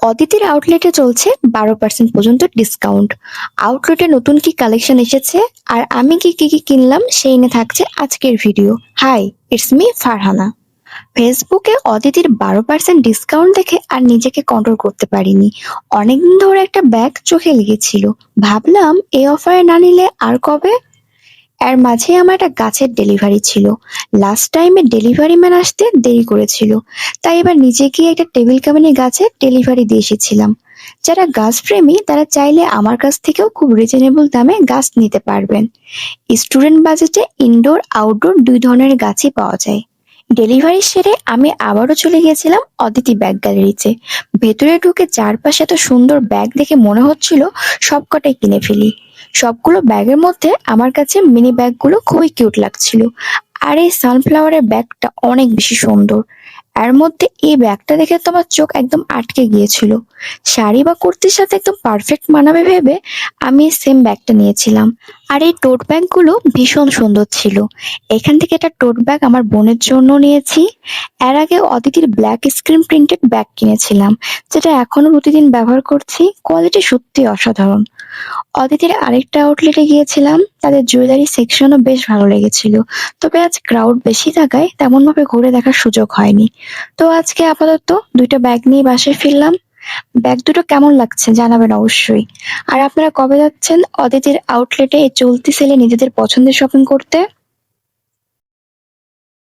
অদিতির আউটলেটে চলছে 12% পর্যন্ত ডিসকাউন্ট। আউটলেটে নতুন কি কালেকশন এসেছে আর আমি কি কিনলাম সেই নিয়ে থাকছে আজকের video. Hi, it's me Farhana. ফেসবুকে অদিতির 12% ডিসকাউন্ট দেখে আর নিজেকে কন্ট্রোল করতে পারিনি। অনেকদিন ধরে একটা ব্যাগ চোখে লেগেছিল, ভাবলাম এই অফারে না নিলে আর কবে। এর মাঝে আমার একটা গাছের ডেলিভারি ছিল। লাস্ট টাইমে ডেলিভারি ম্যান আসতে দেরি করেছিল, তাই এবার নিজে গিয়ে একটা টেবিল কামিনী গাছের ডেলিভারি দিয়ে এসেছিলাম। যারা গাছ প্রেমী তারা চাইলে আমার কাছ থেকেও খুব রিজনেবল দামে গাছ নিতে পারবেন। স্টুডেন্ট বাজেটে ইনডোর আউটডোর দুই ধরনের গাছই পাওয়া যায়। ডেলিভারি সেরে আমি আবারও চলে গিয়েছিলাম অদিতি ব্যাগ গ্যালারিতে। ভেতরে ঢুকে চারপাশে এত সুন্দর ব্যাগ দেখে মনে হচ্ছিল সবকটাই কিনে ফেলি। সবগুলো ব্যাগের মধ্যে আমার কাছে মিনি ব্যাগগুলো খুবই কিউট লাগছিল। আর এই সানফ্লাওয়ারের ব্যাগটা অনেক বেশি সুন্দর। এর মধ্যে এই ব্যাগটা দেখে তো আমার চোখ একদম আটকে গিয়েছিল। শাড়ি বা কুর্তির সাথে একদম পারফেক্ট মানাবে ভেবে আমি এই সেম ব্যাগটা নিয়েছিলাম। আর এই টোট ব্যাগগুলো ভীষণ সুন্দর ছিল। এখান থেকে একটা টোট ব্যাগ আমার বোনের জন্য নিয়েছি। এর আগে অদিতির ব্ল্যাক স্ক্রিন প্রিন্টেড ব্যাগ কিনেছিলাম, যেটা এখনো প্রতিদিন ব্যবহার করছি। কোয়ালিটি সত্যি অসাধারণ। অদিতির আরেকটা আউটলেটে গিয়েছিলাম, তাদের জুয়েলারি সেকশনও বেশ ভালো লেগেছিল। তবে আজ ক্রাউড বেশি থাকায় তেমন ভাবে ঘুরে দেখার সুযোগ হয়নি। তো আজকে আপাতত দুইটা ব্যাগ নিয়ে বাসায় ফিরলাম। ব্যাগ দুটো কেমন লাগছে জানাবেন অবশ্যই। আর আপনারা কবে যাচ্ছেন অদিতির আউটলেটে এই চলতি সেলে নিজেদের পছন্দের শপিং করতে?